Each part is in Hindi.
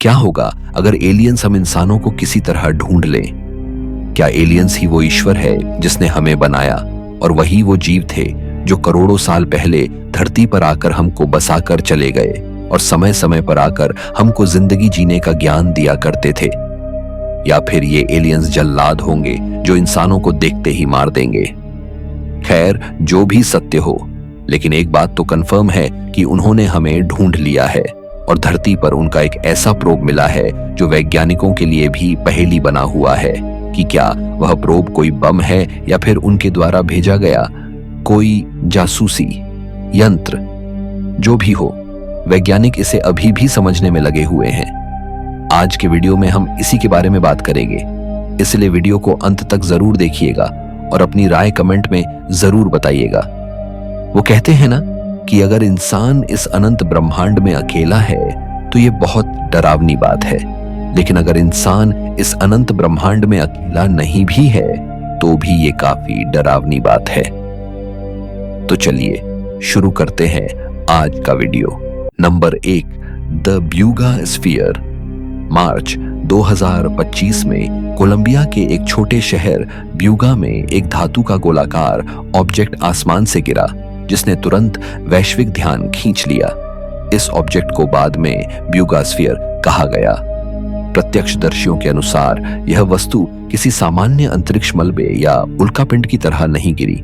क्या होगा अगर एलियंस हम इंसानों को किसी तरह ढूंढ लें? क्या एलियंस ही वो ईश्वर है जिसने हमें बनाया और वही वो जीव थे जो करोड़ों साल पहले धरती पर आकर हमको बसाकर चले गए और समय समय पर आकर हमको जिंदगी जीने का ज्ञान दिया करते थे? या फिर ये एलियंस जल्लाद होंगे जो इंसानों को देखते ही मार देंगे? खैर, जो भी सत्य हो, लेकिन एक बात तो कंफर्म है कि उन्होंने हमें ढूंढ लिया है और धरती पर उनका एक ऐसा प्रोब मिला है जो वैज्ञानिकों के लिए भी पहेली बना हुआ है कि क्या वह प्रोब कोई बम है या फिर उनके द्वारा भेजा गया कोई जासूसी यंत्र। जो भी हो, वैज्ञानिक इसे अभी भी समझने में लगे हुए हैं। आज के वीडियो में हम इसी के बारे में बात करेंगे, इसलिए वीडियो को अंत तक जरूर देखिएगा और अपनी राय कमेंट में जरूर बताइएगा। वो कहते हैं ना कि अगर इंसान इस अनंत ब्रह्मांड में अकेला है तो ये बहुत डरावनी बात है, लेकिन अगर इंसान इस अनंत ब्रह्मांड में अकेला नहीं भी है तो भी ये काफी डरावनी बात है। तो चलिए शुरू करते हैं आज का video. Number 1, the Buga sphere. March 2025 में कोलंबिया के एक छोटे शहर ब्यूगा में एक धातु का गोलाकार ऑब्जेक्ट आसमान से गिरा जिसने तुरंत वैश्विक ध्यान खींच लिया। इस ऑब्जेक्ट को बाद में ब्यूगा स्फीयर कहा गया। प्रत्यक्षदर्शियों के अनुसार यह वस्तु किसी सामान्य अंतरिक्ष मलबे या उल्कापिंड की तरह नहीं गिरी।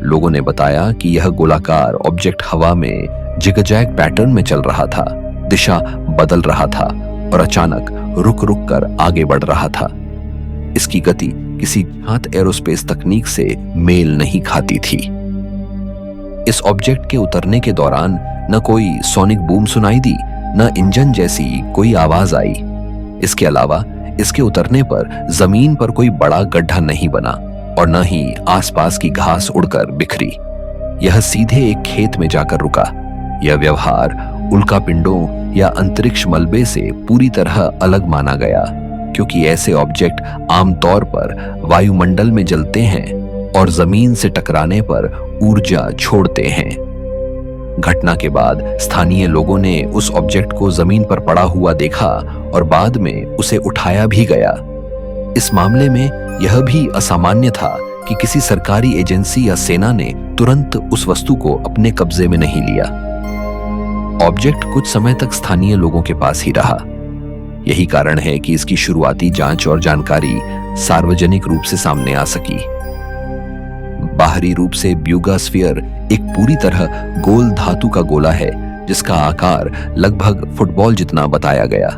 लोगों ने बताया कि यह गोलाकार ऑब्जेक्ट हवा में जिगजैग पैटर्न में चल रहा था, दिशा बदल रहा था और अचानक रुक रुक कर आगे बढ़ रहा था। इसकी गति किसी ज्ञात एरोस्पेस तकनीक से मेल नहीं खाती थी। इस ऑब्जेक्ट के उतरने के दौरान न कोई सोनिक बूम सुनाई दी, न इंजन जैसी कोई आवाज आई। इसके अलावा इसके उतरने पर जमीन पर कोई बड़ा गड्ढा नहीं बना और न ही आसपास की घास उड़कर बिखरी। यह सीधे एक खेत में जाकर रुका। यह व्यवहार उल्कापिंडों या अंतरिक्ष मलबे से पूरी तरह अलग माना गया, क्योंकि ऐसे ऑब्जेक्ट आमतौर पर वायुमंडल में जलते हैं और जमीन से टकराने पर ऊर्जा छोड़ते हैं। घटना के बाद स्थानीय लोगों ने उस ऑब्जेक्ट को जमीन पर पड़ा हुआ देखा और बाद में उसे उठाया भी गया। इस मामले में यह भी असामान्य था कि किसी सरकारी एजेंसी या सेना ने तुरंत उस वस्तु को अपने कब्जे में नहीं लिया। ऑब्जेक्ट कुछ समय तक स्थानीय लोगों के पास ही रहा। यही कारण है कि इसकी शुरुआती जांच और जानकारी सार्वजनिक रूप से सामने आ सकी। बाहरी रूप से ब्यूगा स्फीयर एक पूरी तरह गोल धातु का गोला है जिसका आकार लगभग फुटबॉल जितना बताया गया।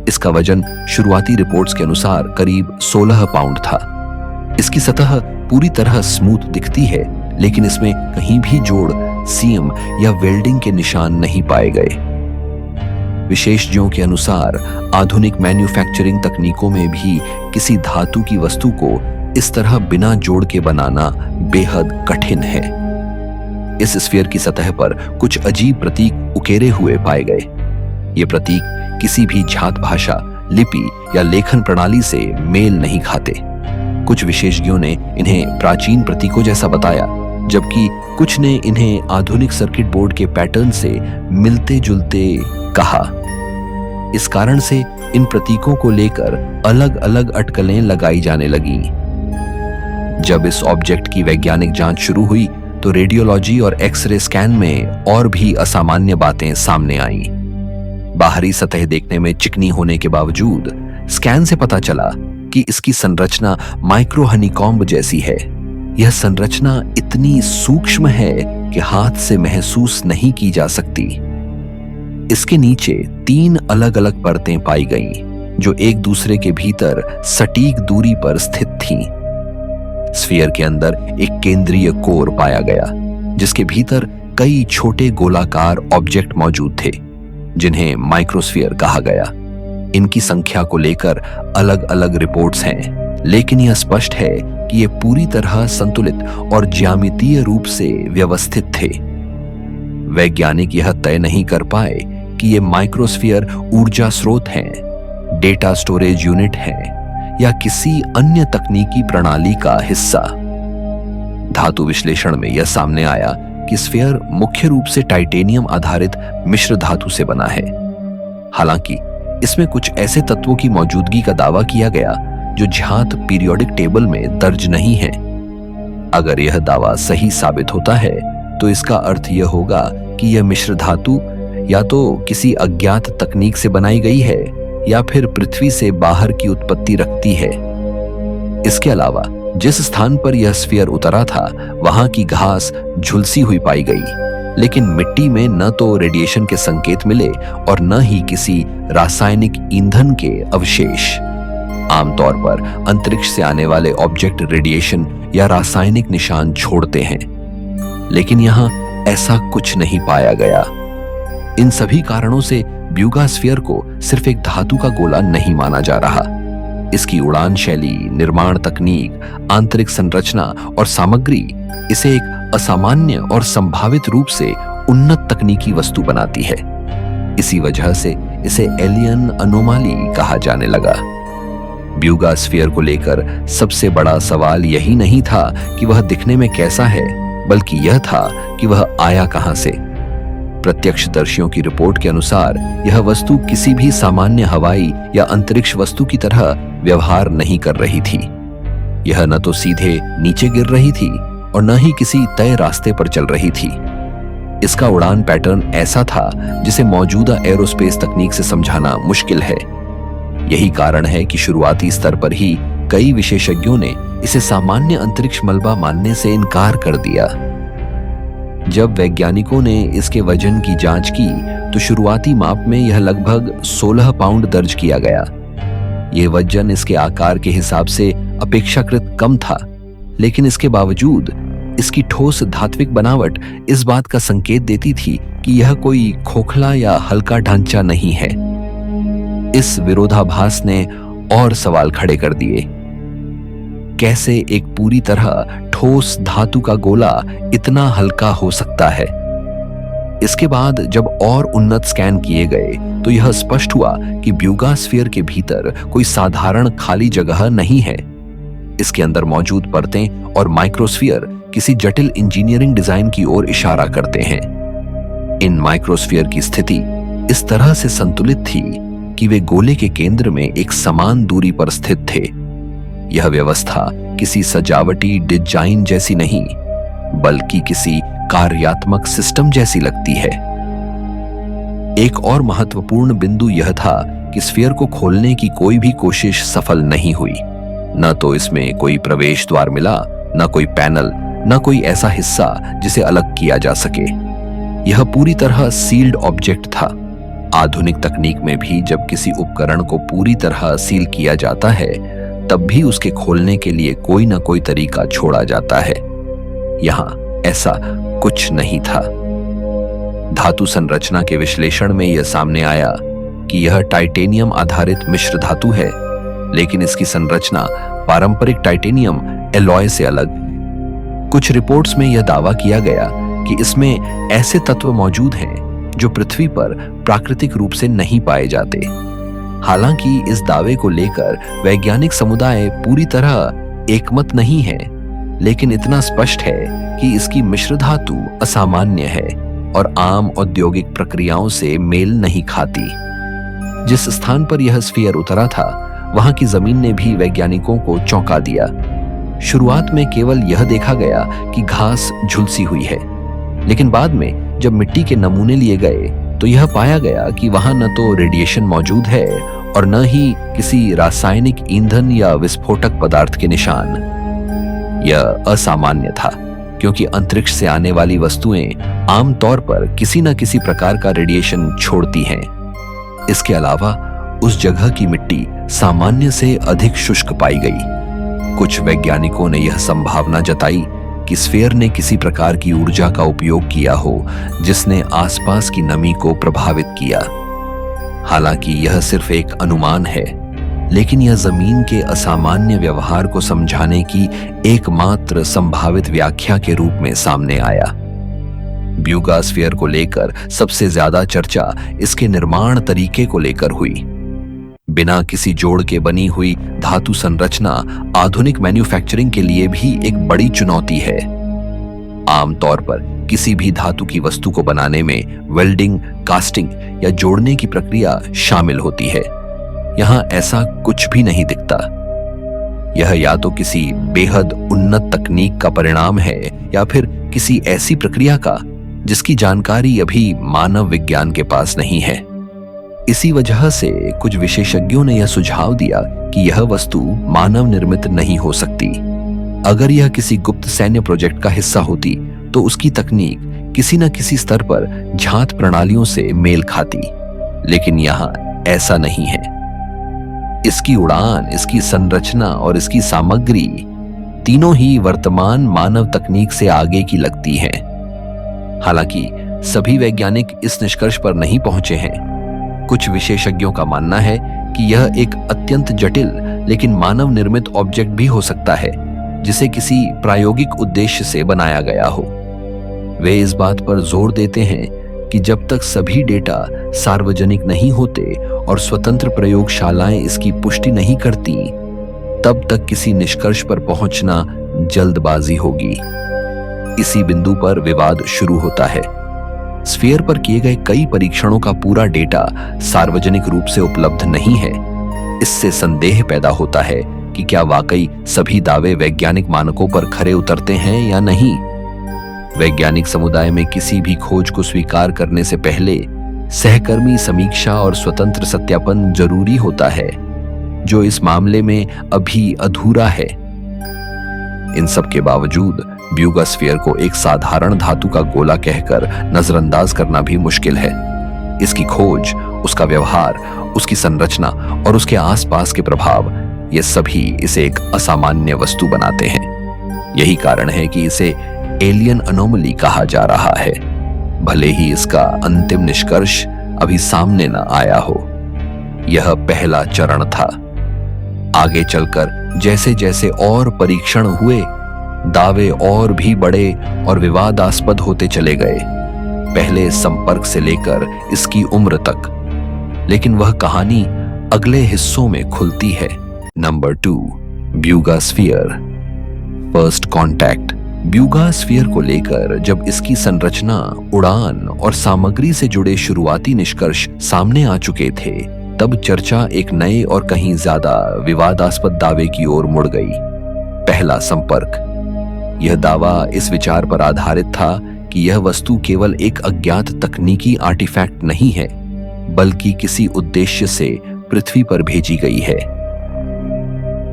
इसका वजन शुरुआती रिपोर्ट्स के अनुसार करीब 16 पाउंड था। इसकी सतह पूरी तरह स्मूथ दिखती है, लेकिन इसमें कहीं भी जोड़, सीम या वेल्डिंग के निशान नहीं पाए गए। विशेषज्ञों के अनुसार आधुनिक मैन्युफैक्चरिंग तकनीकों में भी किसी धातु की वस्तु को इस तरह बिना जोड़ के बनाना बेहद कठिन है। इस स्फीयर की सतह पर कुछ अजीब प्रतीक उकेरे हुए पाए गए। ये प्रतीक किसी भी जात भाषा, लिपि या लेखन प्रणाली से मेल नहीं खाते। कुछ विशेषज्ञों ने इन्हें प्राचीन प्रतीकों जैसा बताया, जबकि कुछ ने इन्हें आधुनिक सर्किट बोर्ड के पैटर्न से मिलते जुलते कहा। इस कारण से इन प्रतीकों को लेकर अलग अलग अटकलें लगाई जाने लगीं। जब इस ऑब्जेक्ट की वैज्ञानिक जांच शुरू हुई तो रेडियोलॉजी और एक्सरे स्कैन में और भी असामान्य बातें सामने आईं। बाहरी सतह देखने में चिकनी होने के बावजूद स्कैन से पता चला कि इसकी संरचना माइक्रो हनीकॉम्ब जैसी है। यह संरचना इतनी सूक्ष्म है कि हाथ से महसूस नहीं की जा सकती। इसके नीचे 3 अलग अलग परतें पाई गईं, जो एक दूसरे के भीतर सटीक दूरी पर स्थित थीं। स्फीयर के अंदर एक केंद्रीय कोर पाया गया, जिसके भीतर कई छोटे गोलाकार ऑब्जेक्ट मौजूद थे, जिन्हें माइक्रोस्फीयर कहा गया। इनकी संख्या को लेकर अलग अलग रिपोर्ट्स हैं, लेकिन यह स्पष्ट है कि ये पूरी तरह संतुलित और ज्यामितीय रूप से व्यवस्थित थे। वैज्ञानिक यह तय नहीं कर पाए कि ये माइक्रोस्फीयर ऊर्जा स्रोत हैं, डेटा स्टोरेज यूनिट हैं या किसी अन्य तकनीकी प्रणाली का हिस्सा। धातु विश्लेषण में यह सामने आया कि स्फीयर मुख्य रूप से टाइटेनियम आधारित मिश्र धातु से बना है। हालांकि इसमें कुछ ऐसे तत्वों की मौजूदगी का दावा किया गया जो ज्ञात पीरियोडिक टेबल में दर्ज नहीं है। अगर यह दावा सही साबित होता है तो इसका अर्थ यह होगा कि यह मिश्र धातु या तो किसी अज्ञात तकनीक से बनाई गई है या फिर पृथ्वी से बाहर की उत्पत्ति रखती है। इसके अलावा जिस स्थान पर यह स्फीयर उतरा था वहां की घास झुलसी हुई पाई गई, लेकिन मिट्टी में न तो रेडिएशन के संकेत मिले और न ही किसी रासायनिक ईंधन के अवशेष। आमतौर पर अंतरिक्ष से आने वाले ऑब्जेक्ट रेडिएशन या रासायनिक निशान छोड़ते हैं, लेकिन यहां ऐसा कुछ नहीं पाया गया। इन सभी कारणों से ब्यूगा स्फीयर को सिर्फ एक धातु का गोला नहीं माना जा रहा। इसकी उड़ान शैली, निर्माण तकनीक, आंतरिक संरचना और सामग्री इसे एक असामान्य और संभावित रूप से उन्नत तकनीकी वस्तु बनाती है। इसी वजह से इसे एलियन अनोमाली कहा जाने लगा। ब्यूगा स्फीयर को लेकर सबसे बड़ा सवाल यही नहीं था कि वह दिखने में कैसा है, बल्कि यह था कि वह आया कहां से। प्रत्यक्षदर्शियों की रिपोर्ट के अनुसार यह वस्तु किसी भी सामान्य हवाई या अंतरिक्ष वस्तु की तरह व्यवहार नहीं कर रही थी। यह न तो सीधे नीचे गिर रही थी और न ही किसी तय रास्ते पर चल रही थी। इसका उड़ान पैटर्न ऐसा था जिसे मौजूदा एरोस्पेस तकनीक से समझाना मुश्किल है। यही कारण है कि शुरुआती स्तर पर ही कई विशेषज्ञों ने इसे सामान्य अंतरिक्ष मलबा मानने से इनकार कर दिया। जब वैज्ञानिकों ने इसके वजन की जांच की तो शुरुआती माप में यह लगभग 16 पाउंड दर्ज किया गया। यह वजन इसके आकार के हिसाब से अपेक्षाकृत कम था, लेकिन इसके बावजूद इसकी ठोस धात्विक बनावट इस बात का संकेत देती थी कि यह कोई खोखला या हल्का ढांचा नहीं है। इस विरोधाभास ने और सवाल खड़े कर दिए। कैसे एक पूरी तरह ठोस धातु का गोला इतना हल्का हो सकता है? इसके बाद जब और उन्नत स्कैन किए गए तो यह स्पष्ट हुआ कि ब्यूगा स्फीयर के भीतर कोई साधारण खाली जगह नहीं है। इसके अंदर मौजूद परतें और माइक्रोस्फीयर किसी जटिल इंजीनियरिंग डिजाइन की ओर इशारा करते हैं। इन माइक्रोस्फीयर की स्थिति इस तरह से संतुलित थी कि वे गोले के केंद्र में एक समान दूरी पर स्थित थे। यह व्यवस्था किसी सजावटी डिजाइन जैसी नहीं, बल्कि किसी कार्यात्मक सिस्टम जैसी लगती है। एक और महत्वपूर्ण बिंदु यह था कि स्फीयर को खोलने की कोई भी कोशिश सफल नहीं हुई। न तो इसमें कोई प्रवेश द्वार मिला, न कोई पैनल, न कोई ऐसा हिस्सा जिसे अलग किया जा सके। यह पूरी तरह सील्ड ऑब्जेक्ट था। आधुनिक तकनीक में भी जब किसी उपकरण को पूरी तरह सील किया जाता है तब भी उसके खोलने के लिए कोई ना कोई तरीका छोड़ा जाता है। यहां ऐसा कुछ नहीं था। धातु संरचना के विश्लेषण में यह सामने आया कि यह टाइटेनियम आधारित मिश्र धातु है, लेकिन इसकी संरचना पारंपरिक टाइटेनियम एलॉय से अलग। कुछ रिपोर्ट्स में यह दावा किया गया कि इसमें ऐसे तत्व मौजूद हैं जो पृथ्वी पर प्राकृतिक रूप से नहीं पाए जाते। हालांकि इस दावे को लेकर वैज्ञानिक समुदाय पूरी तरह एकमत नहीं है, लेकिन इतना स्पष्ट है कि इसकी मिश्र धातु असामान्य है और आम औद्योगिक प्रक्रियाओं से मेल नहीं खाती। जिस स्थान पर यह स्फीयर उतरा था वहां की जमीन ने भी वैज्ञानिकों को चौंका दिया। शुरुआत में केवल यह देखा गया कि घास झुलसी हुई है, लेकिन बाद में जब मिट्टी के नमूने लिए गए तो यह पाया गया कि वहां न तो रेडिएशन मौजूद है और न ही किसी रासायनिक ईंधन या विस्फोटक पदार्थ के निशान। यह असामान्य था क्योंकि अंतरिक्ष से आने वाली वस्तुएं आमतौर पर किसी न किसी प्रकार का रेडिएशन छोड़ती हैं। इसके अलावा उस जगह की मिट्टी सामान्य से अधिक शुष्क पाई गई। कुछ वैज्ञानिकों ने यह संभावना जताई कि स्फीयर ने किसी प्रकार की ऊर्जा का उपयोग किया हो जिसने आसपास की नमी को प्रभावित किया। हालांकि यह सिर्फ एक अनुमान है, लेकिन यह जमीन के असामान्य व्यवहार को समझाने की एकमात्र संभावित व्याख्या के रूप में सामने आया। ब्यूगा स्फीयर को लेकर सबसे ज्यादा चर्चा इसके निर्माण तरीके को लेकर हुई। बिना किसी जोड़ के बनी हुई धातु संरचना आधुनिक मैन्युफैक्चरिंग के लिए भी एक बड़ी चुनौती है। आमतौर पर किसी भी धातु की वस्तु को बनाने में वेल्डिंग, कास्टिंग या जोड़ने की प्रक्रिया शामिल होती है। यहाँ ऐसा कुछ भी नहीं दिखता। यह या तो किसी बेहद उन्नत तकनीक का परिणाम है या फिर किसी ऐसी प्रक्रिया का जिसकी जानकारी अभी मानव विज्ञान के पास नहीं है। इसी वजह से कुछ विशेषज्ञों ने यह सुझाव दिया कि यह वस्तु मानव निर्मित नहीं हो सकती। अगर यह किसी गुप्त सैन्य प्रोजेक्ट का हिस्सा होती तो उसकी तकनीक किसी न किसी स्तर पर ज्ञात प्रणालियों से मेल खाती, लेकिन यहां ऐसा नहीं है। इसकी उड़ान, इसकी संरचना और इसकी सामग्री तीनों ही वर्तमान मानव तकनीक से आगे की लगती हैं। हालांकि सभी वैज्ञानिक इस निष्कर्ष पर नहीं पहुंचे हैं। कुछ विशेषज्ञों का मानना है कि यह एक अत्यंत जटिल लेकिन मानव निर्मित ऑब्जेक्ट भी हो सकता है जिसे किसी प्रायोगिक उद्देश्य से बनाया गया हो। वे इस बात पर जोर देते हैं कि जब तक सभी डेटा सार्वजनिक नहीं होते और स्वतंत्र प्रयोगशालाएं इसकी पुष्टि नहीं करती, तब तक किसी निष्कर्ष पर पहुंचना जल्दबाजी होगी। इसी बिंदु पर विवाद शुरू होता है। स्फीयर पर किए गए कई परीक्षणों का पूरा डेटा सार्वजनिक रूप से उपलब्ध नहीं है। इससे संदेह पैदा होता है कि क्या वाकई सभी दावे वैज्ञानिक मानकों पर खरे उतरते हैं या नहीं। वैज्ञानिक समुदाय में किसी भी खोज को स्वीकार करने से पहले सहकर्मी समीक्षा और स्वतंत्र सत्यापन जरूरी होता है, जो इस मामले में अभी अधूरा है। इन सब के बावजूद ब्यूगा स्फीयर को एक साधारण धातु का गोला कहकर नजरअंदाज करना भी मुश्किल है। इसकी खोज, उसका व्यवहार, उसकी संरचना और उसके आसपास के प्रभाव, ये सभी इसे एक असामान्य वस्तु बनाते हैं। यही कारण है कि इसे एलियन अनोमली कहा जा रहा है, भले ही इसका अंतिम निष्कर्ष अभी सामने न आया हो। यह पहला चरण था। आगे चलकर जैसे जैसे और परीक्षण हुए, दावे और भी बड़े और विवादास्पद होते चले गए, पहले संपर्क से लेकर इसकी उम्र तक। लेकिन वह कहानी अगले हिस्सों में खुलती है। Number 2, Buga sphere, first contact. Buga sphere को लेकर जब इसकी संरचना, उड़ान और सामग्री से जुड़े शुरुआती निष्कर्ष सामने आ चुके थे, तब चर्चा एक नए और कहीं ज्यादा विवादास्पद दावे की ओर मुड़ गई। पहला संपर्क। यह दावा इस विचार पर आधारित था कि यह वस्तु केवल एक अज्ञात तकनीकी आर्टिफैक्ट नहीं है, बल्कि किसी उद्देश्य से पृथ्वी पर भेजी गई है।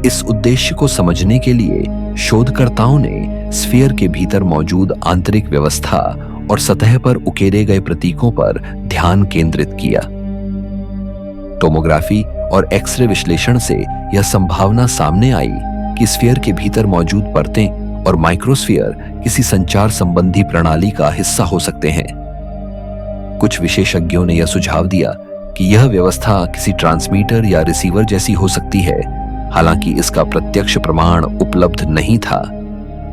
इस उद्देश्य को समझने के लिए शोधकर्ताओं ने स्फीयर के भीतर मौजूद आंतरिक व्यवस्था और सतह पर उकेरे गए प्रतीकों पर ध्यान केंद्रित किया। टोमोग्राफी और एक्सरे विश्लेषण से यह संभावना सामने आई कि स्फीयर के भीतर मौजूद परतें और माइक्रोस्फीयर किसी संचार संबंधी प्रणाली का हिस्सा हो सकते हैं। कुछ विशेषज्ञों ने यह सुझाव दिया कि यह व्यवस्था किसी ट्रांसमीटर या रिसीवर जैसी हो सकती है, हालांकि इसका प्रत्यक्ष प्रमाण उपलब्ध नहीं था।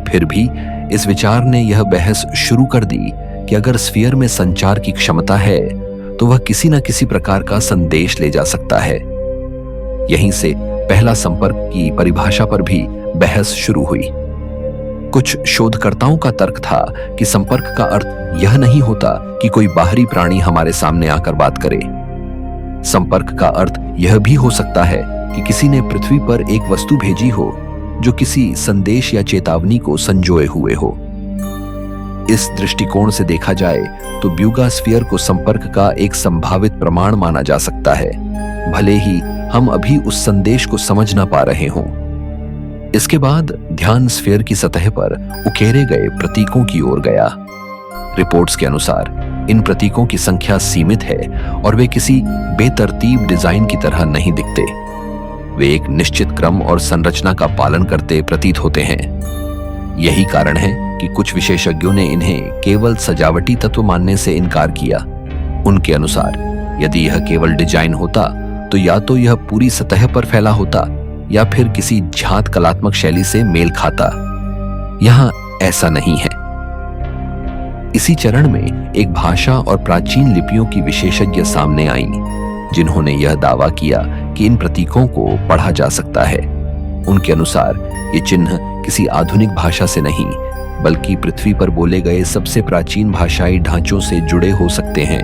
फिर भी इस विचार ने यह बहस शुरू कर दी कि अगर स्फीयर में संचार की क्षमता है तो वह किसी न किसी प्रकार का संदेश ले जा सकता है। यहीं से पहला संपर्क की परिभाषा पर भी बहस शुरू हुई। कुछ शोधकर्ताओं का तर्क था कि संपर्क का अर्थ यह नहीं होता कि कोई बाहरी प्राणी हमारे सामने आकर बात करे। संपर्क का अर्थ यह भी हो सकता है कि किसी ने पृथ्वी पर एक वस्तु भेजी हो जो किसी संदेश या चेतावनी को संजोए हुए हो। इस दृष्टिकोण से देखा जाए तो ब्यूगा स्फीयर को संपर्क का एक संभावित प्रमाण माना जा सकता है, भले ही हम अभी उस संदेश को समझ ना पा रहे हों। इसके बाद ध्यान स्फीयर की सतह पर उकेरे गए प्रतीकों की ओर गया। रिपोर्ट्स के अनुसार इन प्रतीकों की संख्या सीमित है और वे किसी बेतरतीब डिजाइन की तरह नहीं दिखते। वे एक निश्चित क्रम और संरचना का पालन करते प्रतीत होते हैं। यही कारण है कि कुछ विशेषज्ञों ने इन्हें केवल सजावटी तत्व मानने से इनकार किया। उनके अनुसार यदि यह केवल डिजाइन होता तो या तो यह पूरी सतह पर फैला होता या फिर किसी झात कलात्मक शैली से मेल खाता। यहां ऐसा नहीं है। इसी चरण में एक भाषा और प्राचीन लिपियों की विशेषज्ञ सामने आई, जिन्होंने यह दावा किया कि इन प्रतीकों को पढ़ा जा सकता है। उनके अनुसार ये चिन्ह किसी आधुनिक भाषा से नहीं, बल्कि पृथ्वी पर बोले गए सबसे प्राचीन भाषाई ढांचों से जुड़े हो सकते हैं।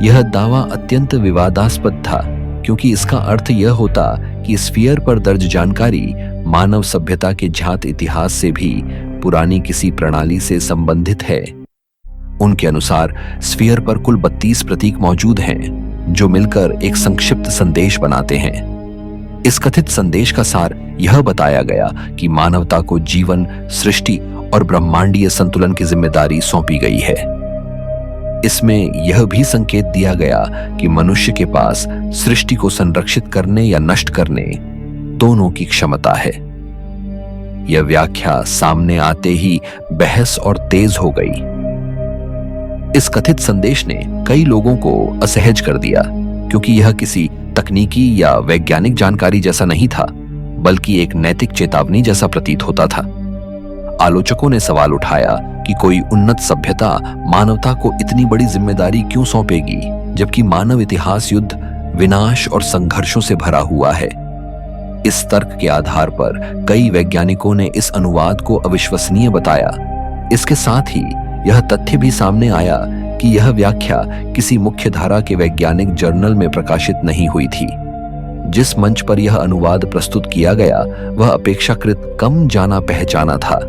यह दावा अत्यंत विवादास्पद था, क्योंकि इसका अर्थ यह होता कि स्फीयर पर दर्ज जानकारी मानव सभ्यता के ज्ञात इतिहास से भी पुरानी किसी प्रणाली से संबंधित है। उनके अनुसार स्फीयर पर कुल 32 प्रतीक मौजूद हैं, जो मिलकर एक संक्षिप्त संदेश बनाते हैं। इस कथित संदेश का सार यह बताया गया कि मानवता को जीवन, सृष्टि और ब्रह्मांडीय संतुलन की जिम्मेदारी सौंपी गई है। इसमें यह भी संकेत दिया गया कि मनुष्य के पास सृष्टि को संरक्षित करने या नष्ट करने दोनों की क्षमता है। यह व्याख्या सामने आते ही बहस और तेज हो गई। इस कथित संदेश ने कई लोगों को असहज कर दिया, क्योंकि यह किसी तकनीकी या वैज्ञानिक जानकारी जैसा नहीं था, बल्कि एक नैतिक चेतावनी जैसा प्रतीत होता था। आलोचकों ने सवाल उठाया कि कोई उन्नत सभ्यता मानवता को इतनी बड़ी जिम्मेदारी क्यों सौंपेगी, जबकि मानव इतिहास युद्ध, विनाश और संघर्षों से भरा हुआ है। इस तर्क के आधार पर कई वैज्ञानिकों ने इस अनुवाद को अविश्वसनीय बताया। इसके साथ ही यह तथ्य भी सामने आया कि यह व्याख्या किसी मुख्य धारा के वैज्ञानिक जर्नल में प्रकाशित नहीं हुई थी। जिस मंच पर यह अनुवाद प्रस्तुत किया गया वह अपेक्षाकृत कम जाना पहचाना था।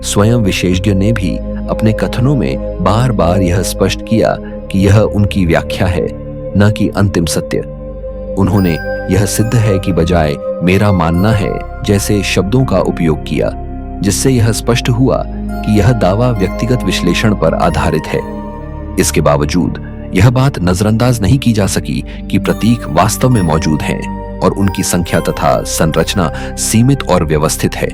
स्वयं विशेषज्ञ ने भी अपने कथनों में बार बार यह स्पष्ट किया कि यह उनकी व्याख्या है, न कि अंतिम सत्य। उन्होंने यह सिद्ध है कि बजाय मेरा मानना है जैसे शब्दों का उपयोग किया, जिससे यह स्पष्ट हुआ कि यह दावा व्यक्तिगत विश्लेषण पर आधारित है। इसके बावजूद यह बात नजरअंदाज नहीं की जा सकी कि प्रतीक वास्तव में मौजूद हैं और उनकी संख्या तथा संरचना सीमित और व्यवस्थित है।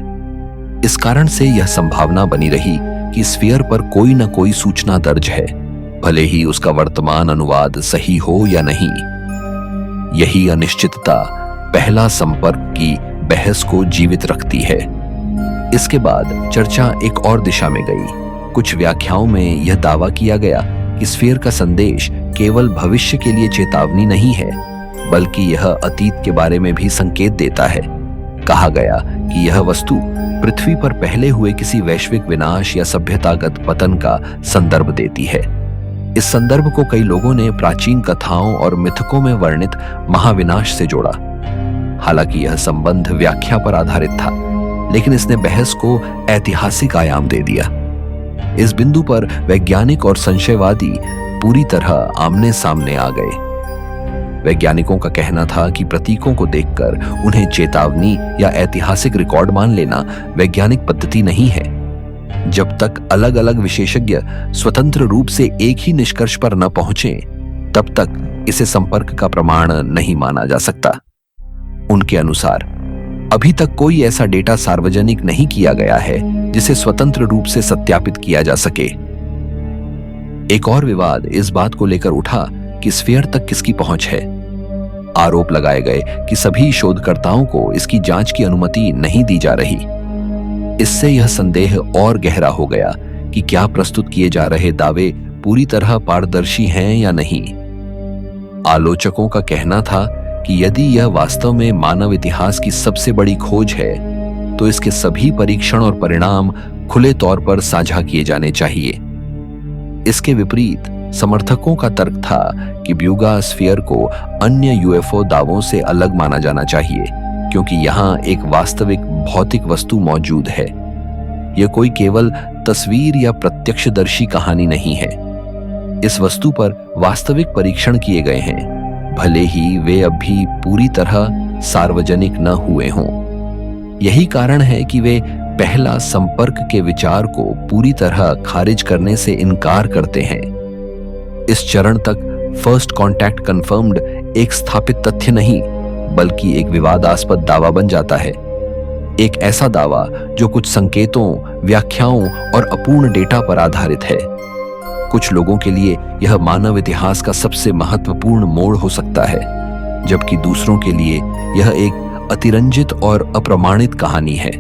इस कारण से यह संभावना बनी रही कि स्फीयर पर कोई न कोई सूचना दर्ज है, भले ही उसका वर्तमान अनुवाद सही हो या नहीं। यही अनिश्चितता पहला संपर्क की बहस को जीवित रखती है। इसके बाद चर्चा एक और दिशा में गई। कुछ व्याख्याओं में यह दावा किया गया कि स्फीयर का संदेश केवल भविष्य के लिए चेतावनी नहीं है, बल्कि यह अतीत के बारे में भी संकेत देता है। कहा गया कि यह वस्तु पृथ्वी पर पहले हुए किसी वैश्विक विनाश या सभ्यतागत पतन का संदर्भ देती है। इस संदर्भ को कई लोगों ने प्राचीन कथाओं और मिथकों में वर्णित महाविनाश से जोड़ा। हालांकि यह संबंध व्याख्या पर आधारित था, लेकिन इसने बहस को ऐतिहासिक आयाम दे दिया। इस बिंदु पर वैज्ञानिक और संशयवादी पूरी तरह आमने सामने आ गए। वैज्ञानिकों का कहना था कि प्रतीकों को देखकर उन्हें चेतावनी या ऐतिहासिक रिकॉर्ड मान लेना वैज्ञानिक पद्धति नहीं है। जब तक अलग अलग विशेषज्ञ स्वतंत्र रूप से एक ही निष्कर्ष पर न पहुंचे, तब तक इसे संपर्क का प्रमाण नहीं माना जा सकता। उनके अनुसार अभी तक कोई ऐसा डेटा सार्वजनिक नहीं किया गया है जिसे स्वतंत्र रूप से सत्यापित किया जा सके। एक और विवाद इस बात को लेकर उठा कि स्फीयर तक किसकी पहुंच है। आरोप लगाए गए कि सभी शोधकर्ताओं को इसकी जांच की अनुमति नहीं दी जा रही। इससे यह संदेह और गहरा हो गया कि क्या प्रस्तुत किए जा रहे दावे पूरी तरह पारदर्शी हैं या नहीं। आलोचकों का कहना था कि यदि यह वास्तव में मानव इतिहास की सबसे बड़ी खोज है, तो इसके सभी परीक्षण और परिणाम खुले तौर पर साझा किए जाने चाहिए। इसके विपरीत समर्थकों का तर्क था कि ब्यूगा स्फीयर को अन्य यूएफओ दावों से अलग माना जाना चाहिए, क्योंकि यहाँ एक वास्तविक भौतिक वस्तु मौजूद है। यह कोई केवल तस्वीर या प्रत्यक्षदर्शी कहानी नहीं है। इस वस्तु पर वास्तविक परीक्षण किए गए हैं, भले ही वे अब भी पूरी तरह सार्वजनिक न हुए हों। यही कारण है कि वे पहला संपर्क के विचार को पूरी तरह खारिज करने से इनकार करते हैं। इस चरण तक फर्स्ट कॉन्टैक्ट कंफर्म्ड एक स्थापित तथ्य नहीं, बल्कि एक विवादास्पद दावा बन जाता है। एक ऐसा दावा जो कुछ संकेतों, व्याख्याओं और अपूर्ण डेटा पर आधारित है। कुछ लोगों के लिए यह मानव इतिहास का सबसे महत्वपूर्ण मोड़ हो सकता है, जबकि दूसरों के लिए यह एक अतिरंजित और अप्रमाणित कहानी है।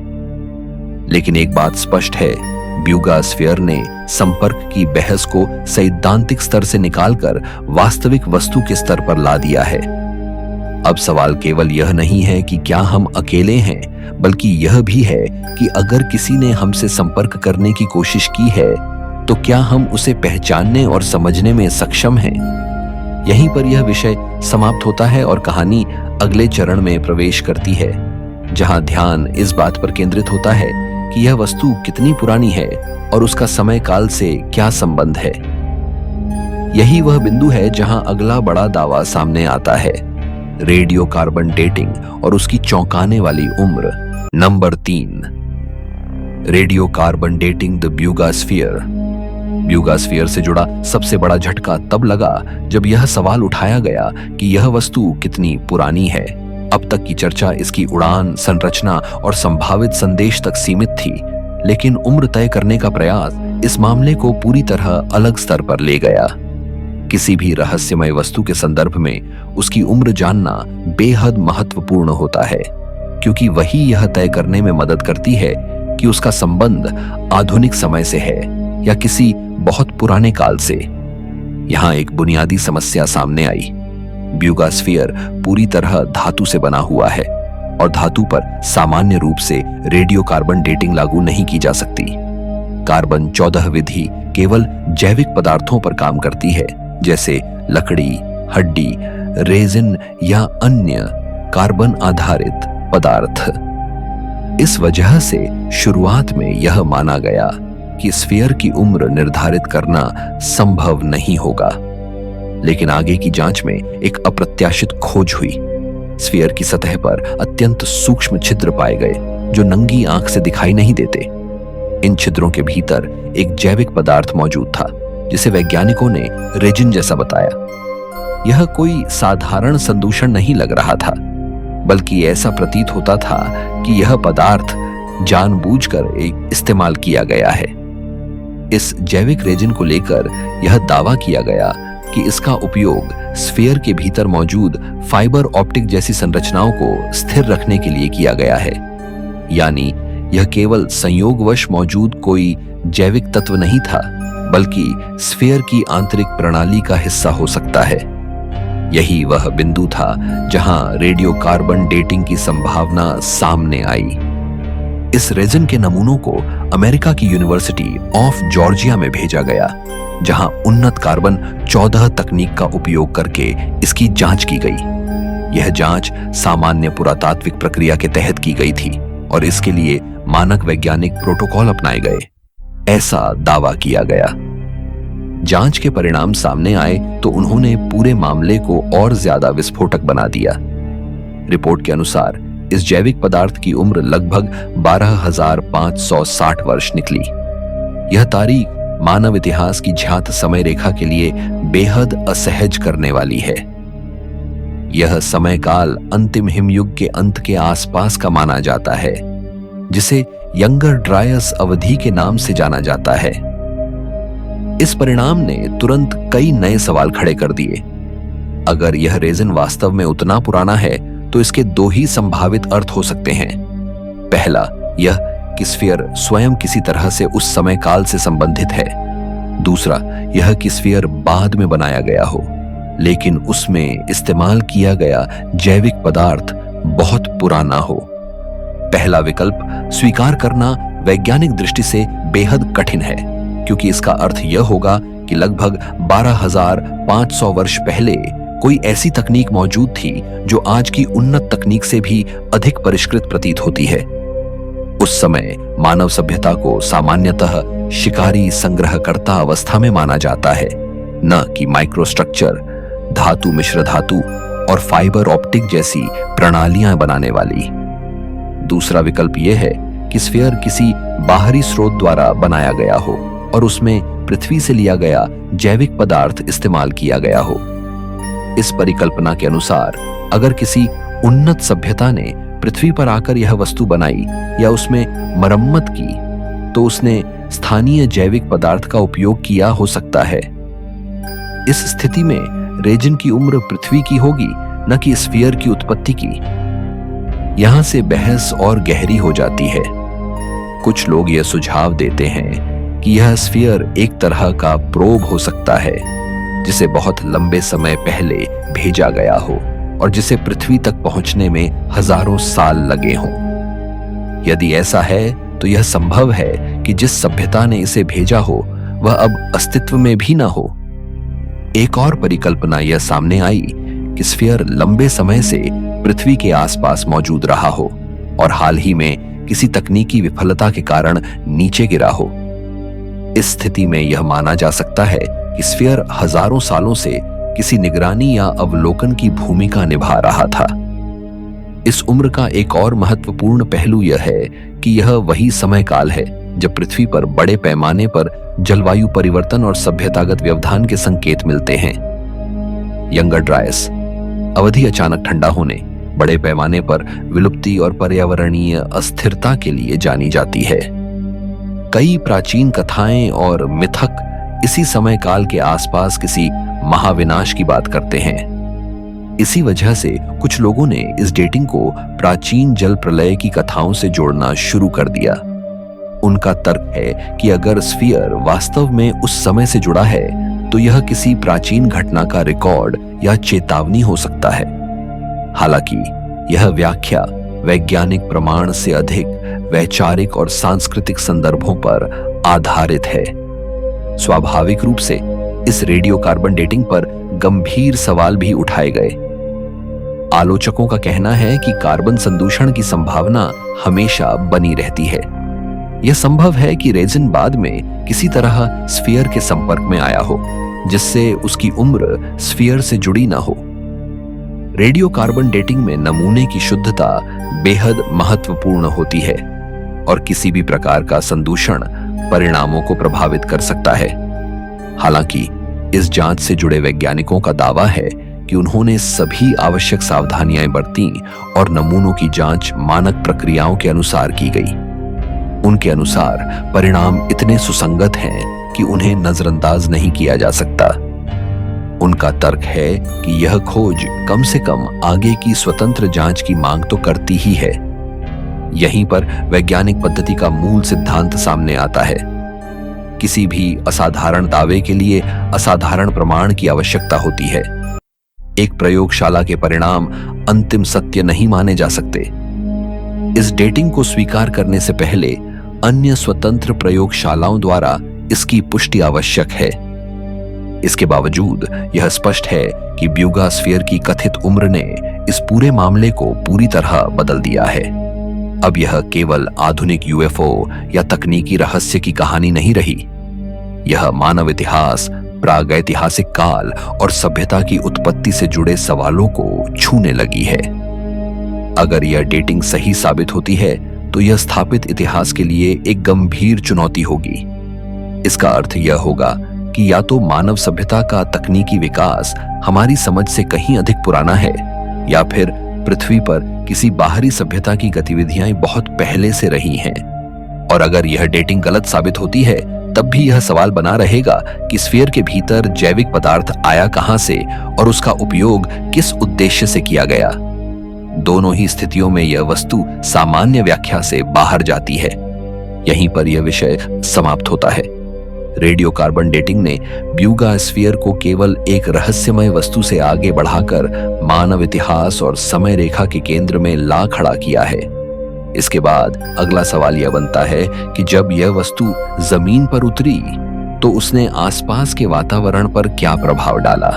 लेकिन एक बात स्पष्ट है, ब्यूगा स्फीयर ने संपर्क की बहस को सैद्धांतिक स्तर से निकालकर वास्तविक वस्तु के स्तर पर ला दिया है। अब सवाल केवल यह नहीं है कि क्या हम अकेले हैं, बल्कि यह भी है कि अगर किसी ने हमसे संपर्क करने की कोशिश की है, तो क्या हम उसे पहचानने और समझने में सक्षम हैं? यहीं पर यह विषय समाप्त होता है और कहानी अगले चरण में प्रवेश करती है, जहां ध्यान इस बात पर केंद्रित होता है कि यह वस्तु कितनी पुरानी है और उसका समय काल से क्या संबंध है। यही वह बिंदु है जहां अगला बड़ा दावा सामने आता है, रेडियो कार्बन डेटिंग और उसकी चौंकाने वाली उम्र। Number 3, radio carbon dating the Buga sphere. Buga sphere से जुड़ा सबसे बड़ा झटका तब लगा जब यह सवाल उठाया गया कि यह वस्तु कितनी पुरानी है। अब तक की चर्चा इसकी उड़ान, संरचना और संभावित संदेश तक सीमित थी, लेकिन उम्र तय करने का प्रयास इस मामले को पूरी तरह अलग स्तर पर ले गया। किसी भी रहस्यमय वस्तु के संदर्भ में उसकी उम्र जानना बेहद महत्वपूर्ण होता है, क्योंकि वही यह तय करने में मदद करती है कि उसका संबंध आधुनिक समय से है या किसी बहुत पुराने काल से। यहां एक बुनियादी समस्या सामने आई। ब्यूगास्फीयर पूरी तरह धातु से बना हुआ है और धातु पर सामान्य रूप से रेडियो कार्बन डेटिंग लागू नहीं की जा सकती। कार्बन 14 विधि केवल जैविक पदार्थों पर काम करती है, जैसे लकड़ी, हड्डी, रेजिन या अन्य कार्बन आधारित पदार्थ। इस वजह से शुरुआत में यह माना गया कि स्फीयर की उम्र निर्धारित करना संभव नहीं होगा, लेकिन आगे की जांच में एक अप्रत्याशित खोज हुई। स्फीयर की सतह पर अत्यंत सूक्ष्म छिद्र पाए गए जो नंगी आंख से दिखाई नहीं देते। इन छिद्रों के भीतर एक जैविक पदार्थ मौजूद था जिसे वैज्ञानिकों ने रेजिन जैसा बताया। यह कोई साधारण संदूषण नहीं लग रहा था, बल्कि ऐसा प्रतीत होता था कि यह पदार्थ जानबूझकर इस्तेमाल किया गया है। इस जैविक रेजिन को लेकर यह दावा किया गया कि इसका उपयोग स्फीयर के भीतर मौजूद फाइबर ऑप्टिक जैसी संरचनाओं को स्थिर रखने के लिए किया गया है। यानी यह केवल संयोगवश मौजूद कोई जैविक तत्व नहीं था, बल्कि स्फीयर की आंतरिक प्रणाली का हिस्सा हो सकता है। यही वह बिंदु था जहां रेडियो कार्बन डेटिंग की संभावना सामने आई। इस रेजिन के नमूनों को अमेरिका की यूनिवर्सिटी ऑफ जॉर्जिया में भेजा गया, जहां उन्नत कार्बन 14 तकनीक का उपयोग करके इसकी जांच की गई। यह जांच सामान्य पुरातात्विक प्रक्रिया के तहत की गई थी और इसके लिए मानक वैज्ञानिक प्रोटोकॉल अपनाए गए, ऐसा दावा किया गया। जांच के परिणाम सामने आए तो उन्होंने पूरे मामले को और ज्यादा विस्फोटक बना दिया। रिपोर्ट के अनुसार इस जैविक पदार्थ की उम्र लगभग 12,560 वर्ष निकली। यह तारीख मानव इतिहास की ज्ञात समय रेखा के लिए बेहद असहज करने वाली है। यह समय काल अंतिम हिमयुग के अंत के आसपास का माना जाता है, जिसे यंगर ड्रायस अवधि के नाम से जाना जाता है। इस परिणाम ने तुरंत कई नए सवाल खड़े कर दिए। अगर यह रेजिन वास्तव में उतना पुराना है तो इसके दो ही संभावित अर्थ हो सकते हैं। पहला, यह कि स्फीयर स्वयं किसी तरह से उस समय काल से संबंधित है। दूसरा, यह कि स्फीयर बाद में बनाया गया हो, लेकिन उसमें इस्तेमाल किया गया जैविक पदार्थ बहुत पुराना हो। पहला विकल्प स्वीकार करना वैज्ञानिक दृष्टि से बेहद कठिन है, क्योंकि इसका अर्थ यह होगा कि लगभग 12,500 वर्ष पहले कोई ऐसी तकनीक मौजूद थी जो आज की उन्नत तकनीक से भी अधिक परिष्कृत प्रतीत होती है। उस समय मानव सभ्यता को सामान्यतः शिकारी संग्रहकर्ता अवस्था में माना जाता है, न कि माइक्रोस्ट्रक्चर, धातु मिश्र धातु और फाइबर ऑप्टिक जैसी प्रणालियां बनाने वाली। दूसरा विकल्प यह है कि स्फीयर किसी बाहरी स्रोत द्वारा बनाया गया हो और उसमें पृथ्वी से लिया गया जैविक पदार्थ इस्तेमाल किया गया हो। इस परिकल्पना के अनुसार अगर किसी उन्नत सभ्यता ने पृथ्वी पर आकर यह वस्तु बनाई या उसमें मरम्मत की, तो उसने स्थानीय जैविक पदार्थ का उपयोग किया हो सकता है। इस स्थिति में रेजिन की उम्र पृथ्वी की होगी, न कि स्फीयर की उत्पत्ति की। यहां से बहस और गहरी हो जाती है। कुछ लोग यह सुझाव देते हैं कि यह स्फीयर एक तरह का प्रोब हो सकता है, जिसे बहुत लंबे समय पहले भेजा गया हो और जिसे पृथ्वी तक पहुंचने में हजारों साल लगे हों। यदि ऐसा है तो यह संभव है कि जिस सभ्यता ने इसे भेजा हो वह अब अस्तित्व में भी ना हो। एक और परिकल्पना यह सामने आई कि स्फीयर लंबे समय से पृथ्वी के आसपास मौजूद रहा हो और हाल ही में किसी तकनीकी विफलता के कारण नीचे गिरा हो। इस स्थिति में यह माना जा सकता है कि स्फीयर हजारों सालों से किसी निगरानी या अवलोकन की भूमिका निभा रहा था। इस उम्र का एक और महत्वपूर्ण पहलू यह है कि यह वही समय काल है जब पृथ्वी पर बड़े पैमाने पर जलवायु परिवर्तन और सभ्यतागत व्यवधान के संकेत मिलते हैं। यंगर ड्रायस अवधि अचानक ठंडा होने, बड़े पैमाने पर विलुप्ति और पर्यावरणीय अस्थिरता के लिए जानी जाती है। कई प्राचीन कथाएं और मिथक इसी समय काल के आसपास किसी महाविनाश की बात करते हैं। इसी वजह से कुछ लोगों ने इस डेटिंग को प्राचीन जल प्रलय की कथाओं से जोड़ना शुरू कर दिया। उनका तर्क है कि अगर स्फीयर वास्तव में उस समय से जुड़ा है तो यह किसी प्राचीन घटना का रिकॉर्ड या चेतावनी हो सकता है। हालांकि यह व्याख्या वैज्ञानिक प्रमाण से अधिक वैचारिक और सांस्कृतिक संदर्भों पर आधारित है। स्वाभाविक रूप से इस रेडियो कार्बन डेटिंग पर गंभीर सवाल भी उठाए गए। आलोचकों का कहना है कि कार्बन संदूषण की संभावना हमेशा बनी रहती है। यह संभव है कि रेजिन बाद में किसी तरह स्फीयर के संपर्क में आया हो, जिससे उसकी उम्र स्फीयर से जुड़ी ना हो। रेडियो कार्बन डेटिंग में नमूने की शुद्धता बेहद महत्वपूर्ण होती है और किसी भी प्रकार का संदूषण परिणामों को प्रभावित कर सकता है। हालांकि इस जांच से जुड़े वैज्ञानिकों का दावा है कि उन्होंने सभी आवश्यक सावधानियां बरती और नमूनों की जांच मानक प्रक्रियाओं के अनुसार की गई। उनके अनुसार परिणाम इतने सुसंगत हैं कि उन्हें नजरअंदाज नहीं किया जा सकता। उनका तर्क है कि यह खोज कम से कम आगे की स्वतंत्र जांच की मांग तो करती ही है। यहीं पर वैज्ञानिक पद्धति का मूल सिद्धांत सामने आता है। किसी भी असाधारण दावे के लिए असाधारण प्रमाण की आवश्यकता होती है। एक प्रयोगशाला के परिणाम अंतिम सत्य नहीं माने जा सकते। इस डेटिंग को स्वीकार करने से पहले अन्य स्वतंत्र प्रयोगशालाओं द्वारा इसकी पुष्टि आवश्यक है। इसके बावजूद यह स्पष्ट है कि ब्यूगा स्फीयर की कथित उम्र ने इस पूरे मामले को पूरी तरह बदल दिया है। अब यह केवल आधुनिक यूएफओ या तकनीकी रहस्य की कहानी नहीं रही। यह मानव इतिहास, प्रागैतिहासिक काल और सभ्यता की उत्पत्ति से जुड़े सवालों को छूने लगी है। अगर यह डेटिंग सही साबित होती है तो यह स्थापित इतिहास के लिए एक गंभीर चुनौती होगी। इसका अर्थ यह होगा कि या तो मानव सभ्यता का तकनीकी विकास हमारी समझ से कहीं अधिक पुराना है, या फिर पृथ्वी पर किसी बाहरी सभ्यता की गतिविधियां बहुत पहले से रही हैं। और अगर यह डेटिंग गलत साबित होती है तब भी यह सवाल बना रहेगा कि स्फीयर के भीतर जैविक पदार्थ आया कहां से और उसका उपयोग किस उद्देश्य से किया गया। दोनों ही स्थितियों में यह वस्तु सामान्य व्याख्या से बाहर जाती है। यहीं पर यह विषय समाप्त होता है। रेडियो कार्बन डेटिंग ने ब्यूगा स्फीयर को केवल एक रहस्यमय वस्तु से आगे बढ़ाकर मानव इतिहास और समय रेखा के केंद्र में ला खड़ा किया है। इसके बाद अगला सवाल यह बनता है कि जब यह वस्तु जमीन पर उतरी तो उसने आसपास के वातावरण पर क्या प्रभाव डाला।